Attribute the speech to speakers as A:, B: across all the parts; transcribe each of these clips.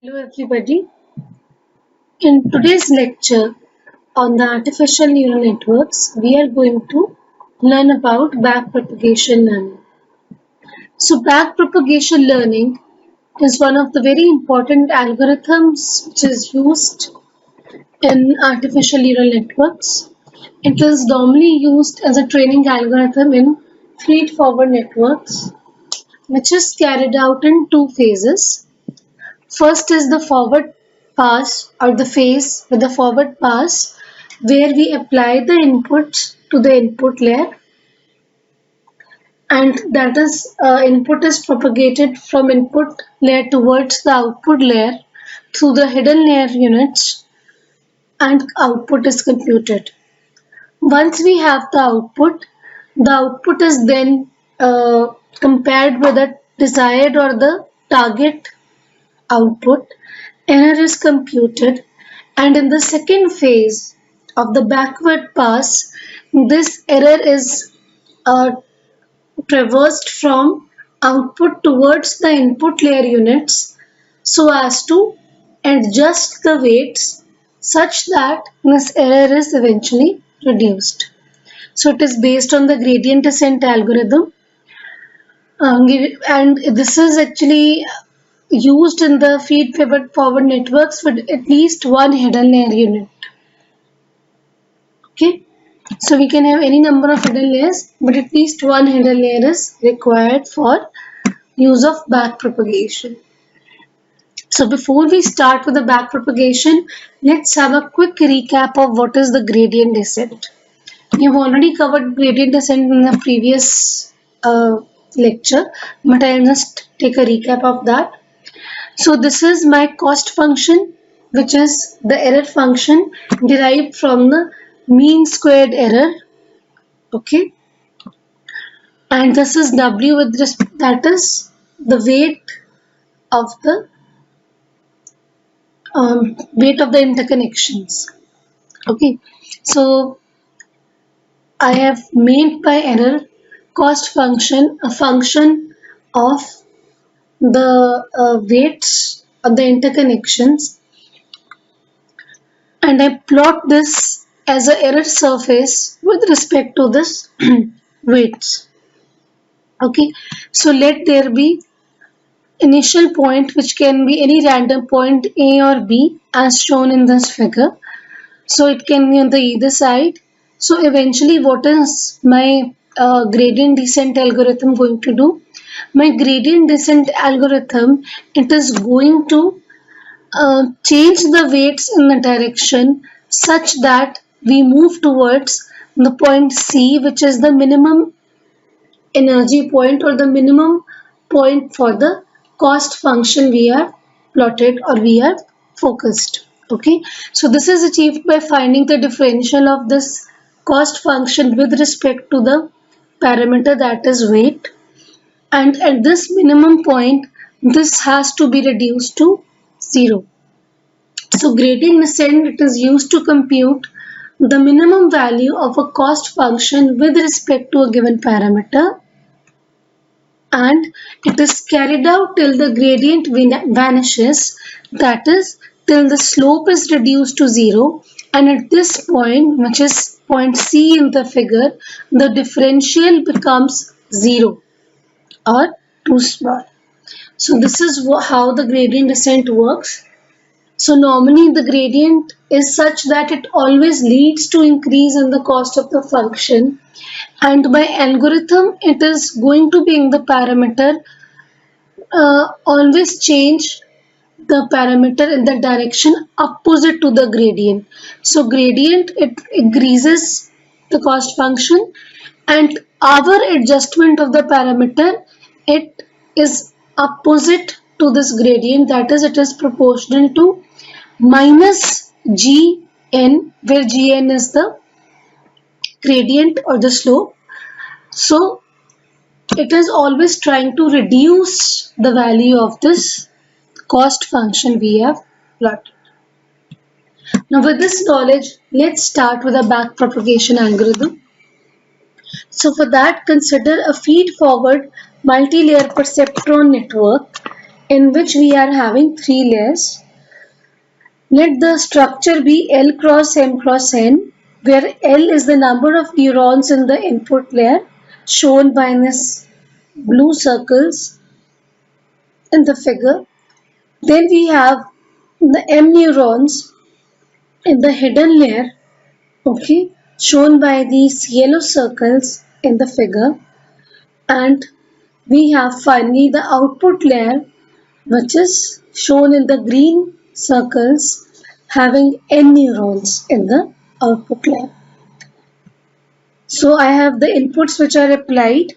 A: Hello everybody. In today's lecture on the artificial neural networks, we are going to learn about backpropagation learning. So backpropagation learning is one of the very important algorithms which is used in artificial neural networks. It is normally used as a training algorithm in feed-forward networks, which is carried out in two phases. First is the forward pass or the phase with the forward pass where we apply the inputs to the input layer, and that is input is propagated from input layer towards the output layer through the hidden layer units, and output is computed. Once we have the output is then compared with the desired or the target output, error is computed, and in the second phase of the backward pass, this error is uh, traversed from output towards the input layer units so as to adjust the weights such that this error is eventually reduced. So it is based on the gradient descent algorithm, and this is actually used in the feed pivot forward networks with at least one hidden layer unit. Okay, so we can have any number of hidden layers, but at least one hidden layer is required for use of backpropagation. So before we start with the backpropagation, let's have a quick recap of what is the gradient descent. You've already covered gradient descent in the previous lecture, but I'll just take a recap of that. So this is my cost function, which is the error function derived from the mean squared error. Okay, and this is W with respect, that is the weight of the interconnections. Okay, so I have made by error cost function a function of the weights of the interconnections, and I plot this as a error surface with respect to this weights. Okay, so let there be initial point which can be any random point A or B as shown in this figure. So it can be on the either side. So eventually what is my gradient descent algorithm going to do? My gradient descent algorithm, it is going to change the weights in the direction such that we move towards the point C, which is the minimum energy point or the minimum point for the cost function we are plotted or we are focused. Okay, so this is achieved by finding the differential of this cost function with respect to the parameter, that is weight, and at this minimum point this has to be reduced to 0. So gradient descent, it is used to compute the minimum value of a cost function with respect to a given parameter, and it is carried out till the gradient vanishes, that is till the slope is reduced to 0, and at this point, which is point C in the figure, the differential becomes 0 or too small. So this is how the gradient descent works. So normally the gradient is such that it always leads to increase in the cost of the function, and by algorithm it is going to be in the parameter always change the parameter in the direction opposite to the gradient. So gradient, it increases the cost function, and our adjustment of the parameter, it is opposite to this gradient, that is it is proportional to minus gn, where gn is the gradient or the slope. So it is always trying to reduce the value of this cost function we have plotted. Now with this knowledge, let's start with a backpropagation algorithm. So for that, consider a feed-forward multi-layer perceptron network in which we are having 3 layers. Let the structure be L cross M cross N, where L is the number of neurons in the input layer shown by this blue circles in the figure. Then we have the M neurons in the hidden layer, okay, shown by these yellow circles in the figure. And we have finally the output layer, which is shown in the green circles, having N neurons in the output layer. So I have the inputs which are applied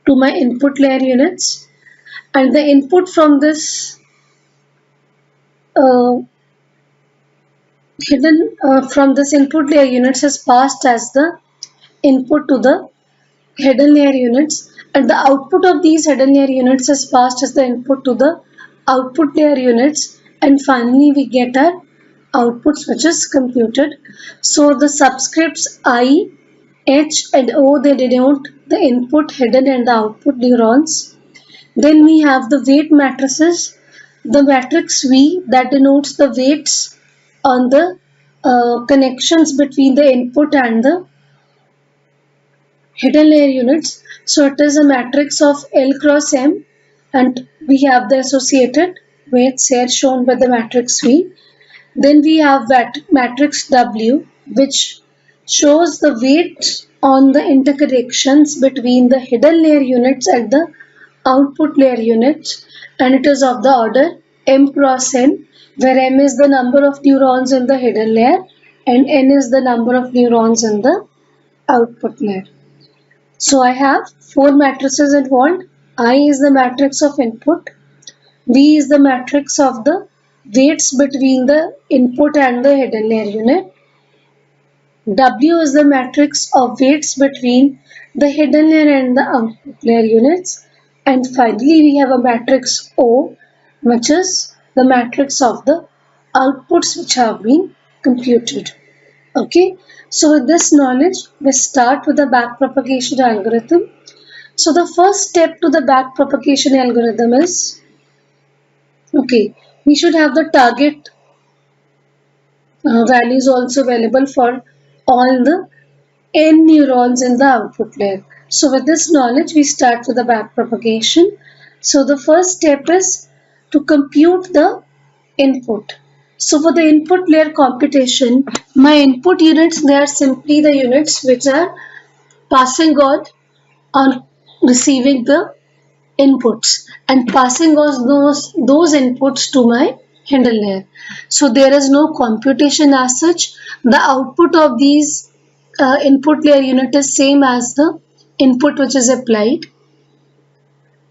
A: to my input layer units, and the input from this uh, from this input layer units is passed as the input to the hidden layer units, and the output of these hidden layer units is passed as the input to the output layer units, and finally we get our outputs which is computed. So the subscripts I, H and O, they denote the input, hidden and the output neurons. Then we have the weight matrices. The matrix V that denotes the weights on the connections between the input and the hidden layer units. So it is a matrix of L cross M, and we have the associated weights here shown by the matrix V. Then we have that matrix W, which shows the weight on the interconnections between the hidden layer units and the output layer units, and it is of the order M cross N, where M is the number of neurons in the hidden layer and N is the number of neurons in the output layer. So I have 4 matrices involved. I is the matrix of input, V is the matrix of the weights between the input and the hidden layer unit, W is the matrix of weights between the hidden layer and the output layer units, and finally we have a matrix O, which is the matrix of the outputs which have been computed. Okay, so with this knowledge, we start with the backpropagation algorithm. So the first step to the backpropagation algorithm is, okay, we should have the target values also available for all the N neurons in the output layer. So with this knowledge, we start with the backpropagation. So the first step is to compute the input. So for the input layer computation, my input units, they are simply the units which are passing on receiving the inputs and passing on those inputs to my hidden layer. So there is no computation as such. The output of these input layer unit is same as the input which is applied.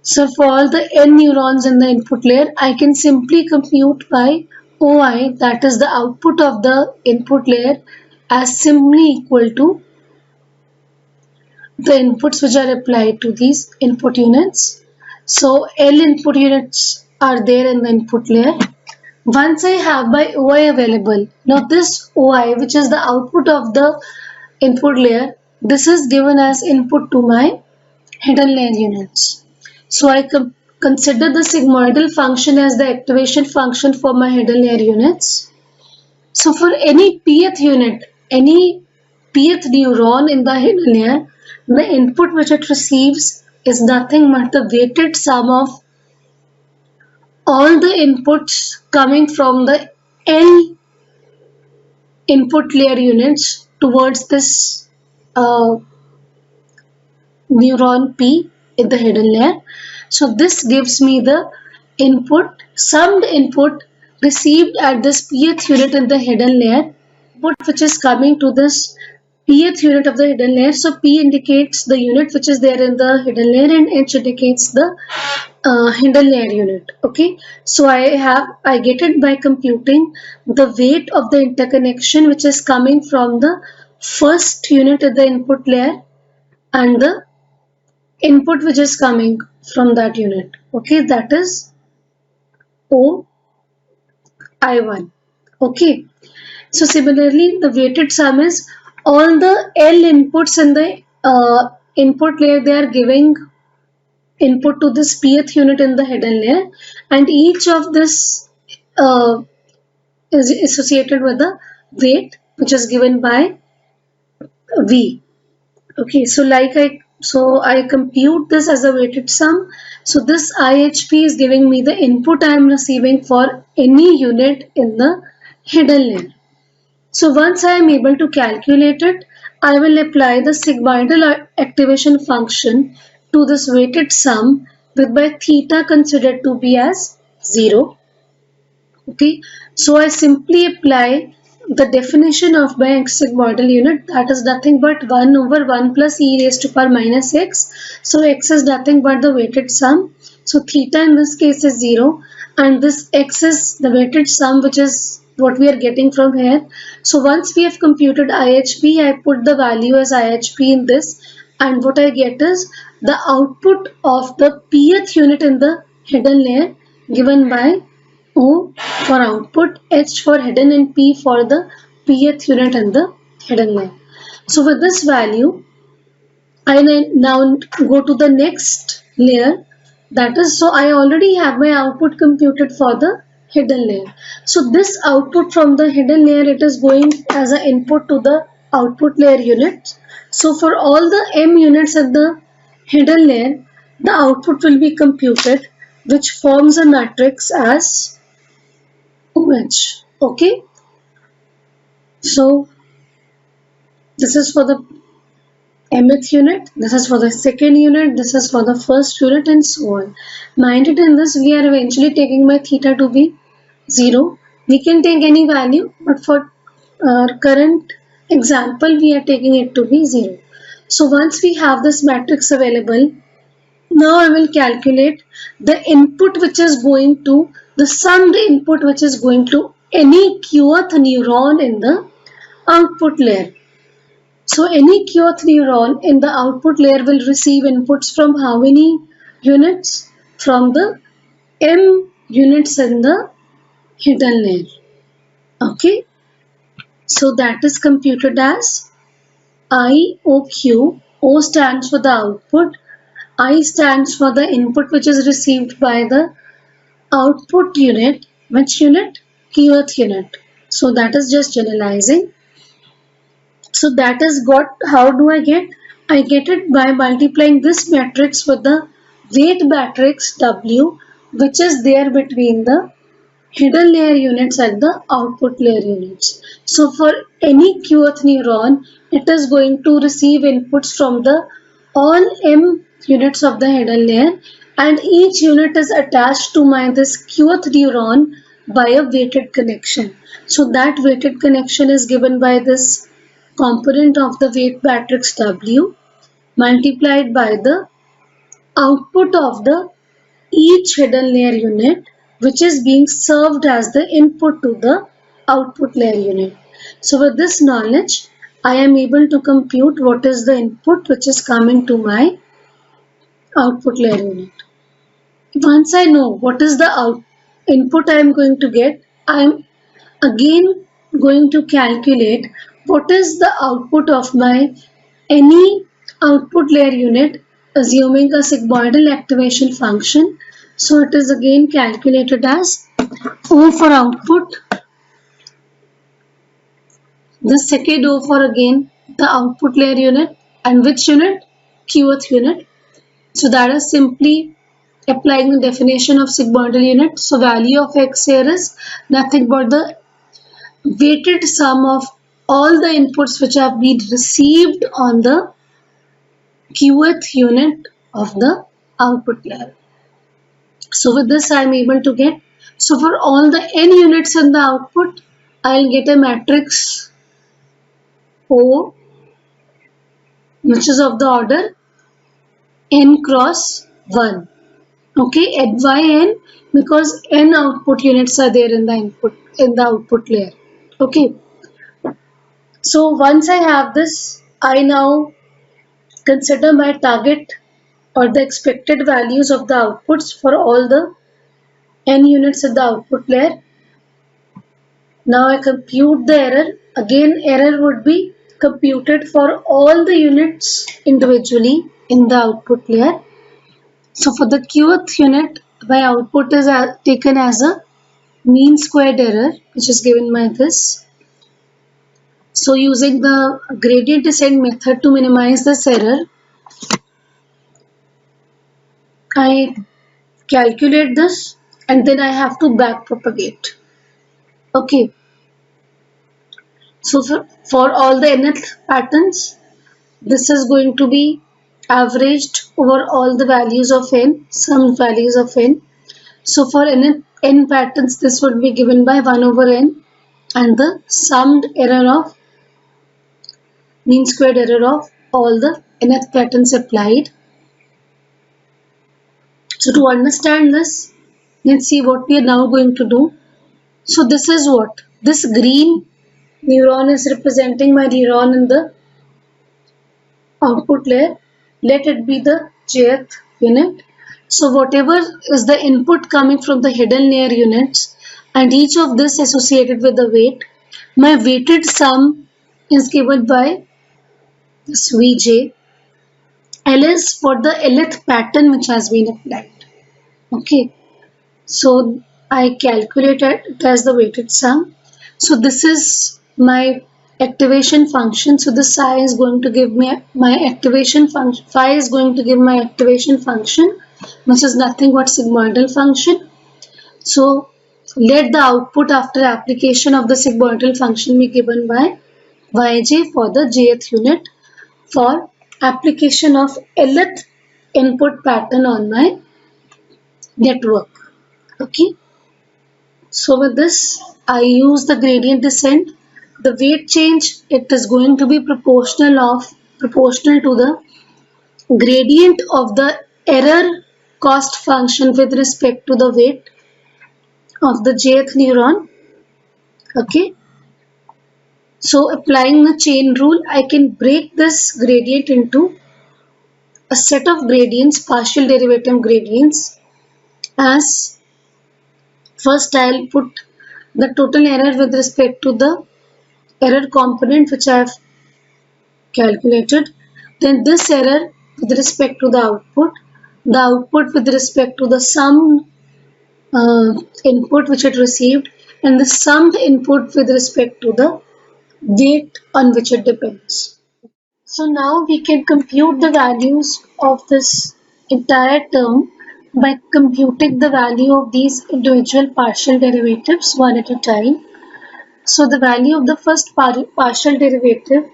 A: So for all the N neurons in the input layer, I can simply compute by OI, that is the output of the input layer, as simply equal to the inputs which are applied to these input units. So L input units are there in the input layer. Once I have my OI available, now this OI, which is the output of the input layer, this is given as input to my hidden layer units. So I consider the sigmoidal function as the activation function for my hidden layer units. So for any pth unit, any pth neuron in the hidden layer, the input which it receives is nothing but the weighted sum of all the inputs coming from the L input layer units towards this neuron P in the hidden layer. So this gives me the input, summed input received at this pth unit in the hidden layer, input which is coming to this pth unit of the hidden layer. So P indicates the unit which is there in the hidden layer and H indicates the hidden layer unit. Okay, so I get it by computing the weight of the interconnection which is coming from the first unit at the input layer and the input which is coming from that unit. Okay, that is OI1. Okay, so similarly the weighted sum is all the L inputs in the input layer, they are giving input to this pth unit in the hidden layer, and each of this is associated with the weight which is given by V. Okay, so I compute this as a weighted sum. So this IHP is giving me the input I am receiving for any unit in the hidden layer. So once I am able to calculate it, I will apply the sigmoidal activation function to this weighted sum with my theta considered to be as 0. Okay, so I simply apply the definition of my sigmoidal unit, that is nothing but 1 over 1 plus e raised to power minus x. So x is nothing but the weighted sum. So theta in this case is 0 and this x is the weighted sum, which is what we are getting from here. So once we have computed IHP, I put the value as IHP in this, and what I get is the output of the pth unit in the hidden layer given by O for output, H for hidden, and P for the pth unit in the hidden layer. So with this value, I now go to the next layer. That is, so I already have my output computed for the hidden layer. So this output from the hidden layer, it is going as an input to the output layer unit. So for all the m units in the hidden layer, the output will be computed, which forms a matrix as OH. Okay, so this is for the mth unit, this is for the second unit, this is for the first unit, and so on. Mind it, in this we are eventually taking my theta to be 0. We can take any value, but for our current example we are taking it to be 0. So once we have this matrix available, now I will calculate the input which is going to, the summed input which is going to any qth neuron in the output layer. So any qth neuron in the output layer will receive inputs from how many units? From the m units in the hidden layer. Okay, so that is computed as IOQ. O stands for the output, I stands for the input which is received by the output unit. Which unit? Qth unit. So that is just generalizing. So that is what, how do I get? I get it by multiplying this matrix with the weight matrix W, which is there between the hidden layer units and the output layer units. So for any qth neuron, it is going to receive inputs from the all m units of the hidden layer, and each unit is attached to my this qth neuron by a weighted connection. So that weighted connection is given by this component of the weight matrix W multiplied by the output of the each hidden layer unit, which is being served as the input to the output layer unit. So with this knowledge, I am able to compute what is the input which is coming to my output layer unit. Once I know what is the input I am going to get, I am again going to calculate what is the output of my any output layer unit, assuming a sigmoidal activation function. So it is again calculated as O for output, the second O for again the output layer unit, and which unit? Qth unit. So that is simply applying the definition of sigmoidal unit. So value of x here is nothing but the weighted sum of all the inputs which have been received on the qth unit of the output layer. So with this I am able to get, so for all the n units in the output, I will get a matrix O, which is of the order n cross 1. Okay, and why n? Because n output units are there in the output layer. Okay, so once I have this, I now consider my target or the expected values of the outputs for all the n units in the output layer. Now I compute the error. Again, error would be computed for all the units individually in the output layer. So for the qth unit, my output is taken as a mean squared error, which is given by this. So using the gradient descent method to minimize this error, I calculate this and then I have to back propagate. Okay, so for all the nth patterns, this is going to be averaged over all the values of n, some values of n. So for n patterns, this would be given by 1 over n, and the summed error of mean squared error of all the nth patterns applied. So to understand this, let's see what we are now going to do. So this is what? This green neuron is representing my neuron in the output layer. Let it be the jth unit. So whatever is the input coming from the hidden layer units, and each of this associated with the weight, my weighted sum is given by this Vj. L is for the nth pattern which has been applied. Okay, so I calculated it as the weighted sum. So this is my activation function. So this psi is going to give me my activation function. Phi is going to give my activation function, which is nothing but sigmoidal function. So let the output after application of the sigmoidal function be given by Yj for the jth unit for application of nth input pattern on my network. Okay. So with this, I use the gradient descent. The weight change, it is going to be proportional to the gradient of the error cost function with respect to the weight of the jth neuron. Okay. So applying the chain rule, I can break this gradient into a set of gradients, partial derivative gradients, as first I'll put the total error with respect to the error component which I have calculated, then this error with respect to the output with respect to the sum input which it received, and the summed input with respect to the weight on which it depends. So now we can compute the values of this entire term by computing the value of these individual partial derivatives one at a time. So the value of the first partial derivative,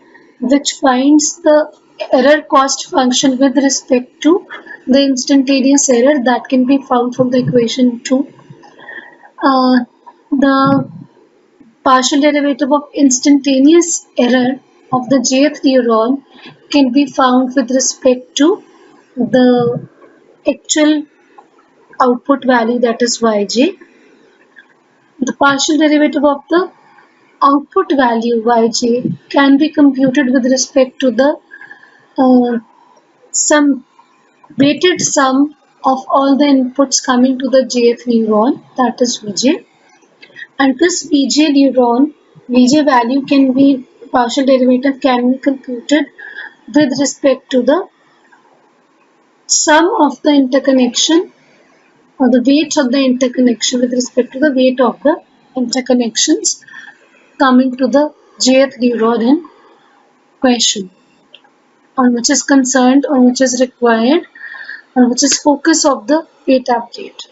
A: which finds the error cost function with respect to the instantaneous error, that can be found from the equation 2. The partial derivative of instantaneous error of the jth neuron can be found with respect to the actual output value, that is Yj. The partial derivative of the output value Yj can be computed with respect to the some weighted sum of all the inputs coming to the jth neuron, that is Vj. And this Vj value can be, partial derivative can be computed with respect to the sum of the interconnection, or the weights of the interconnection with respect to the weight of the interconnections coming to the jth neuron in question, on which is concerned, on which is required, on which is focus of the weight update.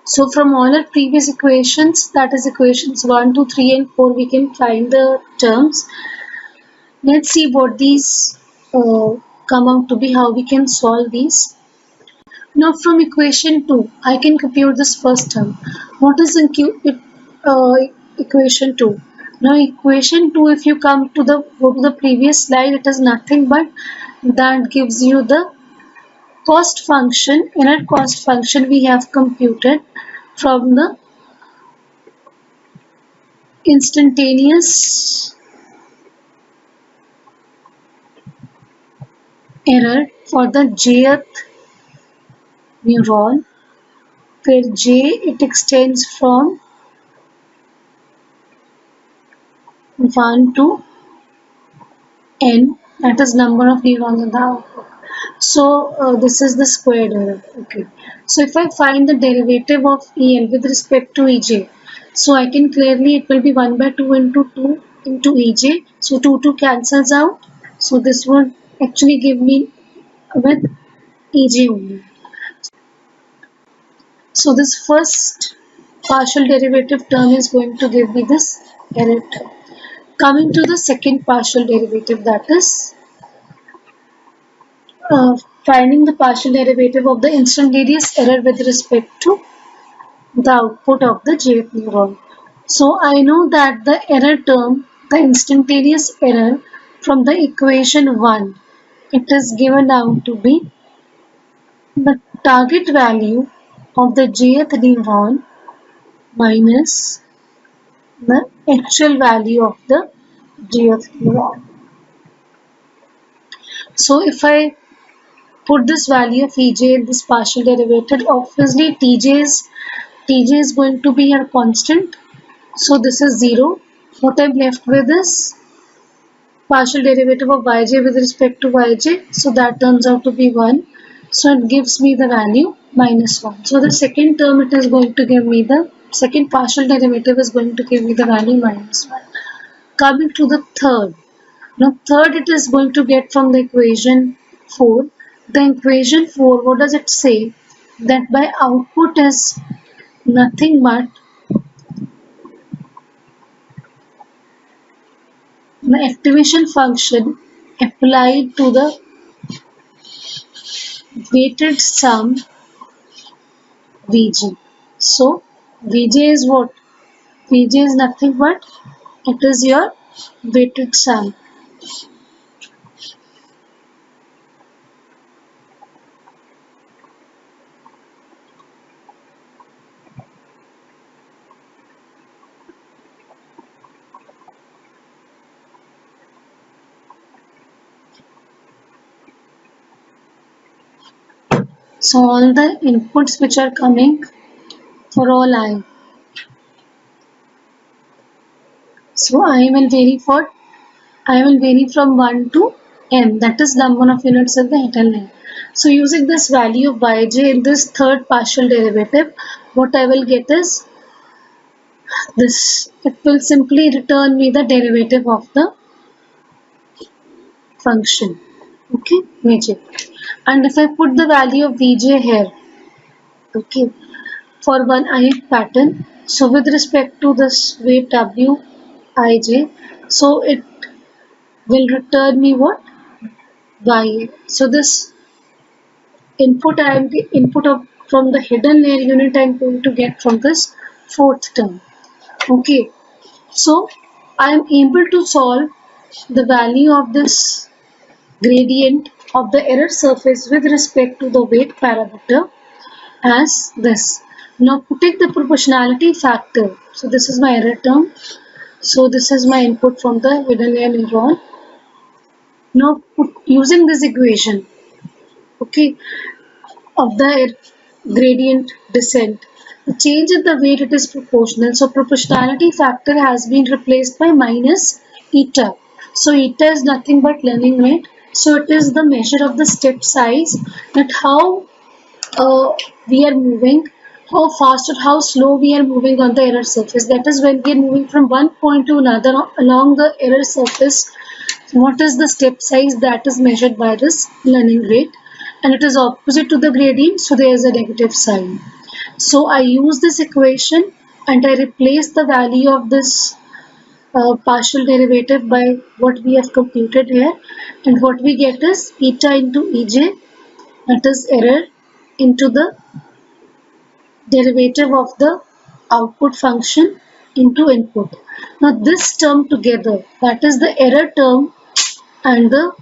A: So from all our previous equations, that is equations 1, 2, 3 and 4, we can find the terms. Let's see what these come out to be, how we can solve these. Now from equation 2, I can compute this first term. What is equation 2? Now equation 2, if you go to the previous slide, it is nothing but that gives you the cost function, inner cost function we have computed from the instantaneous error for the jth neuron, where j it extends from 1 to n, that is number of neurons in the output. So this is the squared error. Okay. So if I find the derivative of EL with respect to EJ, so I can clearly, it will be 1 by 2 into 2 into EJ. So 2 cancels out. So this would actually give me with EJ only. So this first partial derivative term is going to give me this error term. Coming to the second partial derivative, that is uh, finding the partial derivative of the instantaneous error with respect to the output of the jth neuron. So I know that the error term, the instantaneous error from the equation 1, it is given out to be the target value of the jth neuron minus the actual value of the jth neuron. So if I put this value of Ej in this partial derivative, obviously Tj is going to be a constant. So this is 0. What I'm left with is partial derivative of yj with respect to yj. So that turns out to be 1. So it gives me the value minus 1. So the second term, it is going to give me the second partial derivative is going to give me the value minus 1. Coming to the third. Now third, it is going to get from the equation 4. The equation 4, what does it say? That by output is nothing but the activation function applied to the weighted sum Vg. So Vj is what? Vj is nothing but it is your weighted sum. So all the inputs which are coming for all I. So I will vary from 1 to n, that is number of units in the hidden line. So using this value of yj in this third partial derivative, what I will get is this. It will simply return me the derivative of the function. Okay, vj. And if I put the value of vj here, okay, for one ith pattern, so with respect to this weight wij, so it will return me what? Y. So this input I am the input of from the hidden layer unit I am going to get from this fourth term. Okay, so I am able to solve the value of this gradient of the error surface with respect to the weight parameter as this. Now putting the proportionality factor. So this is my error term. So this is my input from the hidden layer neuron. Now using this equation, okay, of the gradient descent, the change in the weight, it is proportional. So proportionality factor has been replaced by minus eta. So eta is nothing but learning rate. So it is the measure of the step size, that how we are moving, how fast or how slow we are moving on the error surface. That is when we are moving from one point to another along the error surface. What is the step size? That is measured by this learning rate, and it is opposite to the gradient, so there is a negative sign. So I use this equation and I replace the value of this partial derivative by what we have computed here, and what we get is eta into ej, that is error, into the derivative of the output function into input. Now this term together, that is the error term and the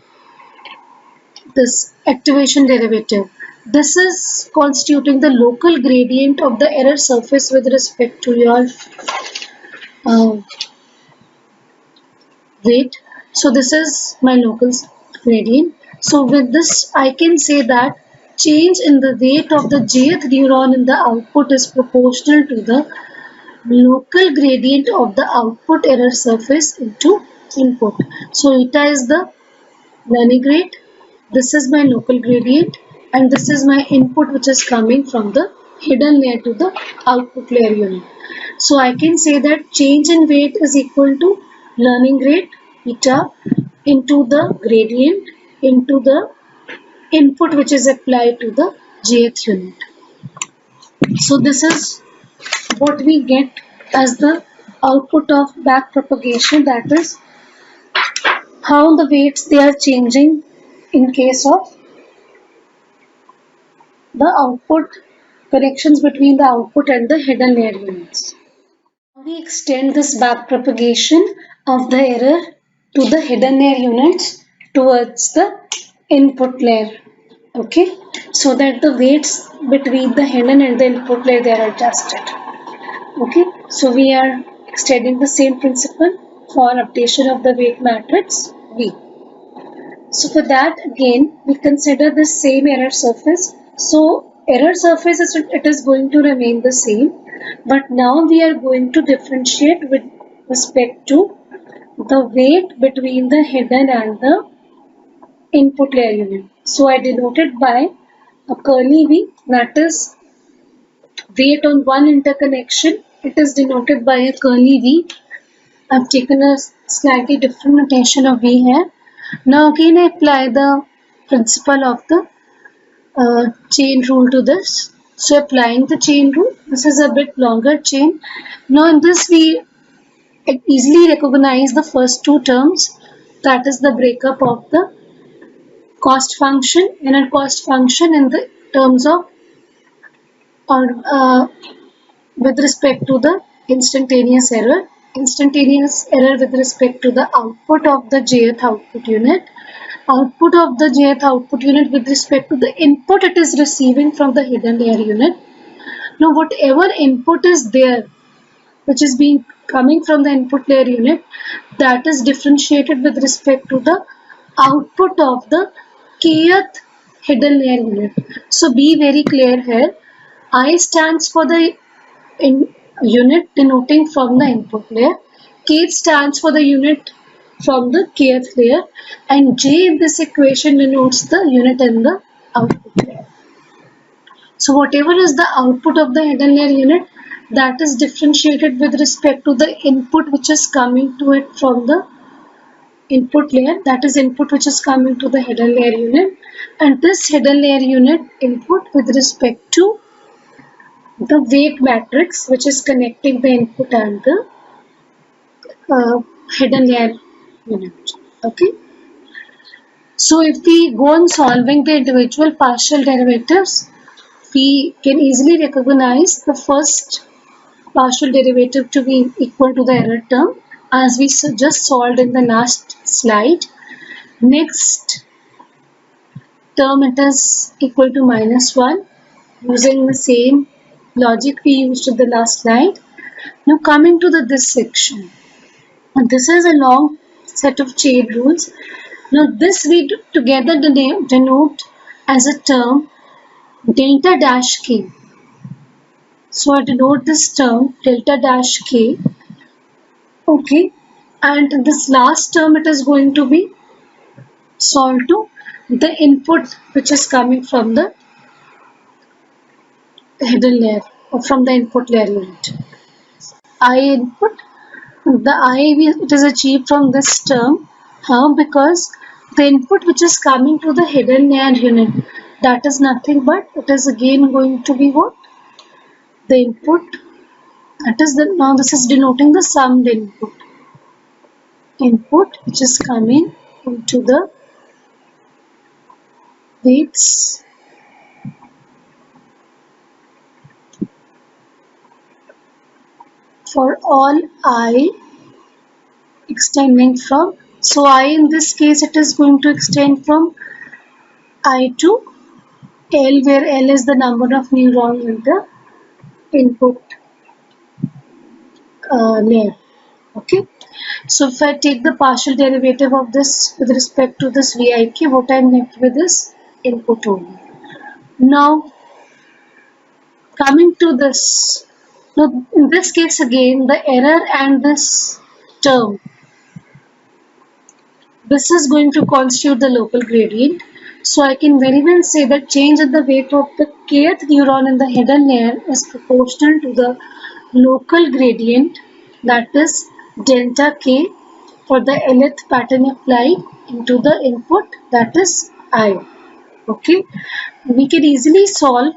A: this activation derivative, this is constituting the local gradient of the error surface with respect to your uh, weight. So this is my local gradient. So with this I can say that change in the weight of the jth neuron in the output is proportional to the local gradient of the output error surface into input. So eta is the learning rate This is my local gradient and this is my input which is coming from the hidden layer to the output layer unit. So I can say that change in weight is equal to learning rate eta into the gradient into the input which is applied to the jth unit. So this is what we get as the output of back propagation, that is how the weights they are changing in case of the output connections between the output and the hidden layer units. We extend this back propagation of the error to the hidden layer units towards the input layer. Okay, so that the weights between the hidden and the input layer they are adjusted. Okay, so we are extending the same principle for updation of the weight matrix V. So for that again we consider the same error surface. So error surface it is going to remain the same, but now we are going to differentiate with respect to the weight between the hidden and the input layer unit. So I denoted by a curly V, that is weight on one interconnection. It is denoted by a curly V. I've taken a slightly different notation of V here. Now again I apply the principle of the chain rule to this. So applying the chain rule, this is a bit longer chain. Now in this we easily recognize the first two terms, that is the breakup of the cost function, inner cost function in the terms of or with respect to the instantaneous error with respect to the output of the jth output unit with respect to the input it is receiving from the hidden layer unit. Now whatever input is there which is being coming from the input layer unit, that is differentiated with respect to the output of the kth hidden layer unit. So be very clear here. I stands for the unit denoting from the input layer, kth stands for the unit from the kth layer, and j in this equation denotes the unit in the output layer. So whatever is the output of the hidden layer unit, that is differentiated with respect to the input which is coming to it from the input layer, that is input which is coming to the hidden layer unit, and this hidden layer unit input with respect to the weight matrix which is connecting the input and the hidden layer unit. Okay. So if we go on solving the individual partial derivatives, we can easily recognize the first partial derivative to be equal to the error term as we just solved in the last slide. Next term it is equal to -1 using the same logic we used in the last slide. Now coming to this section. This is a long set of chain rules. Now this we together denote as a term delta dash k. So I denote this term delta dash k. Okay, and this last term it is going to be solved to the input which is coming from the hidden layer or from the input layer unit. I input, the I it is achieved from this term. How? Because the input which is coming to the hidden layer unit, that is nothing but it is again going to be what? The input, that is now this is denoting the summed input which is coming into the weights for all I extending from, so I in this case it is going to extend from I to L, where L is the number of neurons in the input layer. Okay, so if I take the partial derivative of this with respect to this Vik, what I am left with is input only. Now coming to this, now in this case again the error and this term, this is going to constitute the local gradient. So I can very well say that change in the weight of the kth neuron in the hidden layer is proportional to the local gradient, that is delta k, for the nth pattern applied into the input, that is I. Okay, we can easily solve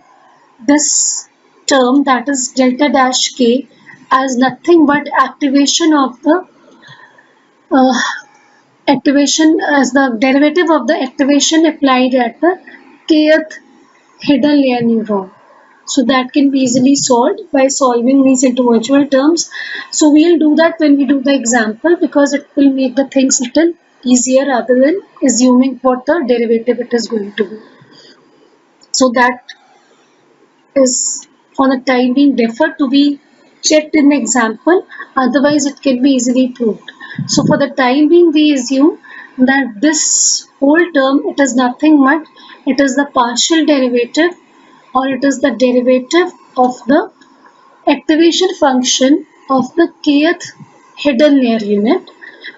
A: this term, that is delta dash k, as nothing but activation of the uh, activation as the derivative of the activation applied at the kth hidden layer neuron. So that can be easily solved by solving these into virtual terms. So we'll do that when we do the example, because it will make the things little easier rather than assuming what the derivative it is going to be. So that is for the time being deferred to be checked in the example, otherwise it can be easily proved. So for the time being we assume that this whole term, it is nothing but it is the partial derivative, or it is the derivative of the activation function of the kth hidden layer unit,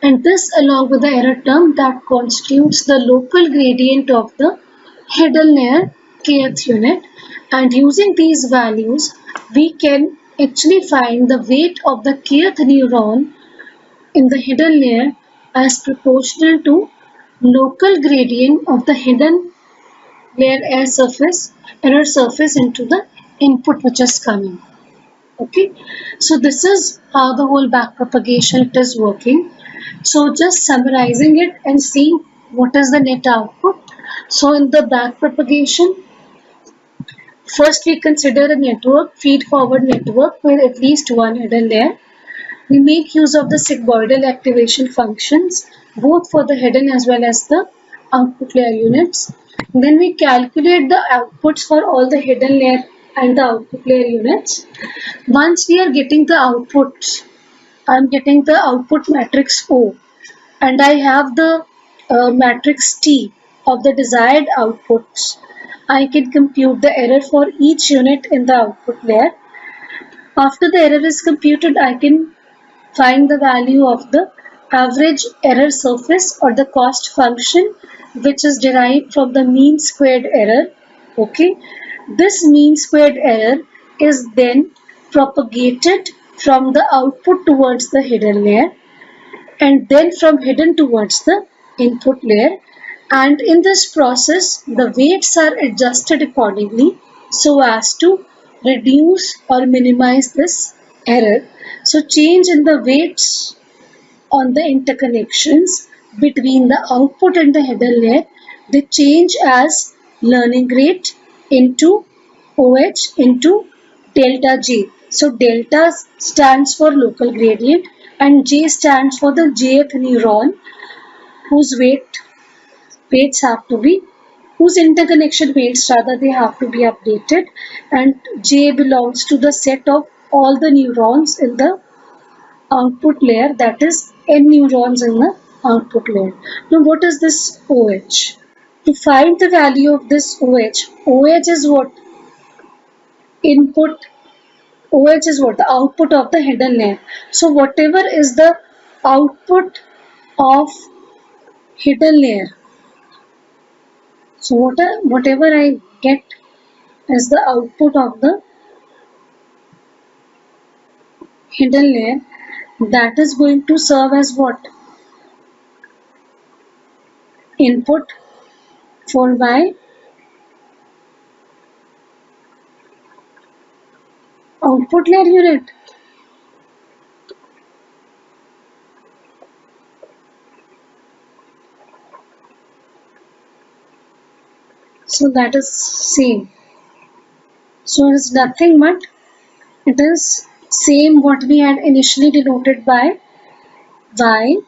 A: and this along with the error term that constitutes the local gradient of the hidden layer kth unit. And using these values we can actually find the weight of the kth neuron in the hidden layer as proportional to local gradient of the hidden layer error surface into the input which is coming. Okay, so this is how the whole backpropagation it is working. So just summarizing it and seeing what is the net output. So in the backpropagation, first we consider a network, feed-forward network with at least one hidden layer. We make use of the sigmoidal activation functions, both for the hidden as well as the output layer units. Then we calculate the outputs for all the hidden layer and the output layer units. Once we are getting the outputs, I am getting the output matrix O, and I have the matrix T of the desired outputs. I can compute the error for each unit in the output layer. After the error is computed, I can find the value of the average error surface or the cost function, which is derived from the mean squared error. Okay, this mean squared error is then propagated from the output towards the hidden layer, and then from hidden towards the input layer, and in this process the weights are adjusted accordingly so as to reduce or minimize this error. So change in the weights on the interconnections between the output and the hidden layer, they change as learning rate into OH into delta J. So delta stands for local gradient and J stands for the jth neuron, whose weights have to be, whose interconnection weights rather, they have to be updated, and J belongs to the set of all the neurons in the output layer, that is n neurons in the output layer. Now what is this OH? To find the value of this OH is what? Input. OH is what? The output of the hidden layer. So whatever is the output of hidden layer, so whatever I get as the output of the hidden layer, that is going to serve as what? Input for my output layer unit. So that is same. So it is nothing but it is same what we had initially denoted by yi.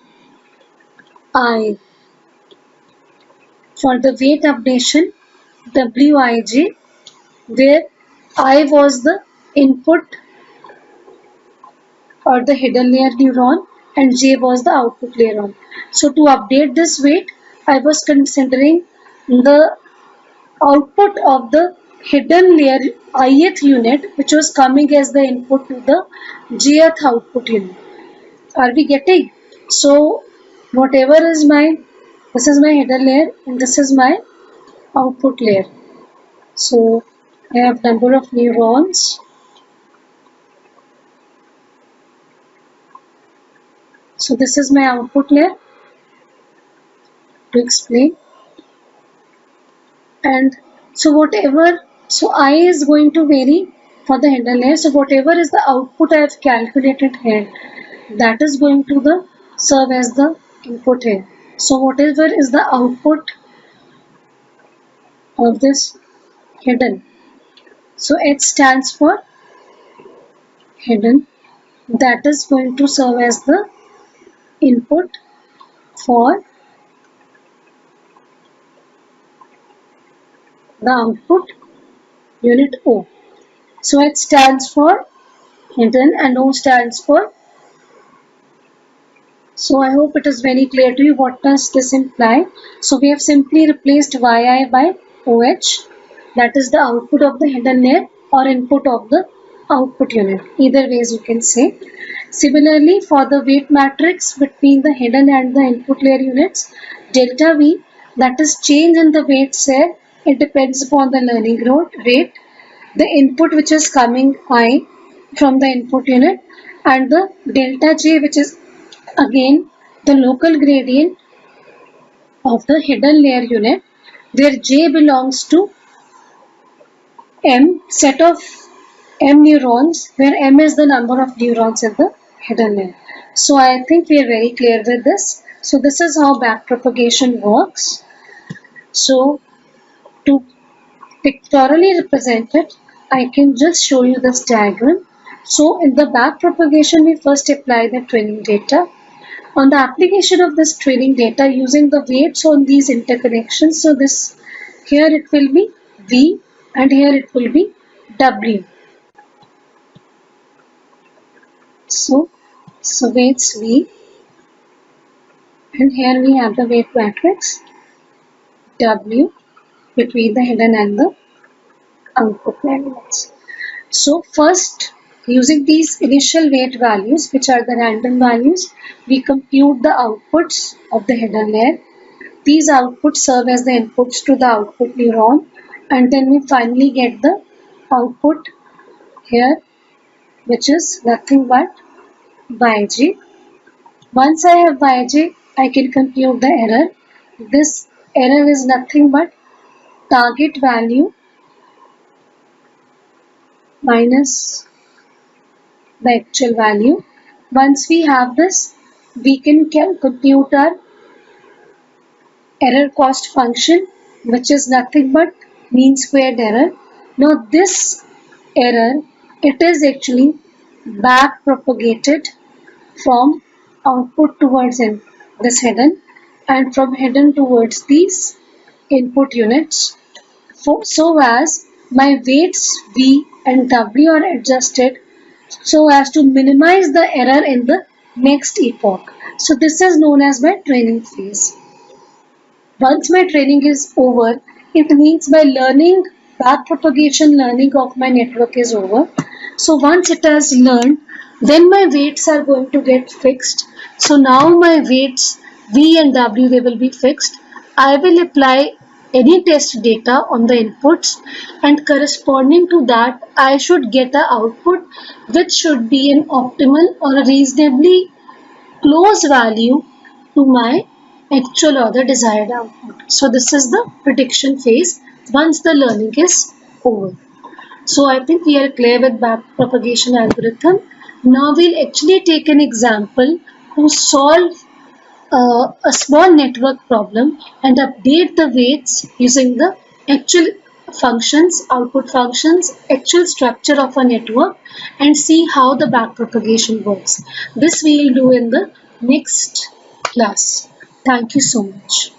A: For the weight updation, wij, where I was the input or the hidden layer neuron and j was the output neuron. So to update this weight, I was considering the output of the hidden layer ith unit, which was coming as the input to the jth output unit. Are we getting? So whatever is my, this is my hidden layer and this is my output layer. So I have number of neurons. So this is my output layer to explain. And so I is going to vary for the hidden layer. So whatever is the output I have calculated here, that is going to serve as the input here. So whatever is the output of this hidden, so H stands for hidden, that is going to serve as the input for the output unit O. So H stands for hidden and O stands for. So I hope it is very clear to you what does this imply. So we have simply replaced Yi by OH, that is the output of the hidden layer or input of the output unit. Either ways you can say. Similarly, for the weight matrix between the hidden and the input layer units, delta V, that is change in the weight cell, it depends upon the learning rate, the input which is coming I from the input unit, and the delta J, which is again the local gradient of the hidden layer unit, where J belongs to M, set of M neurons, where M is the number of neurons in the hidden layer. So I think we are very clear with this. So this is how backpropagation works. So to pictorially represent it, I can just show you this diagram. So in the backpropagation, we first apply the training data. On the application of this training data using the weights on these interconnections, so this here it will be V and here it will be W. So weights V and here we have the weight matrix W between the hidden and the output elements. So first, using these initial weight values, which are the random values, we compute the outputs of the hidden layer. These outputs serve as the inputs to the output neuron, and then we finally get the output here, which is nothing but Yj. Once I have Yj, I can compute the error. This error is nothing but target value minus the actual value. Once we have this, we can compute our error cost function, which is nothing but mean squared error. Now this error, it is actually back propagated from output towards this hidden and from hidden towards these input units, so as my weights V and W are adjusted so as to minimize the error in the next epoch. So this is known as my training phase. Once my training is over, it means my learning, backpropagation learning of my network is over. So once it has learned, then my weights are going to get fixed. So now my weights V and W, they will be fixed. I will apply any test data on the inputs, and corresponding to that I should get an output which should be an optimal or a reasonably close value to my actual or the desired output. So this is the prediction phase once the learning is over. So I think we are clear with backpropagation algorithm. Now we'll actually take an example to solve a small network problem and update the weights using the actual functions, output functions, actual structure of a network, and see how the backpropagation works. This we will do in the next class. Thank you so much.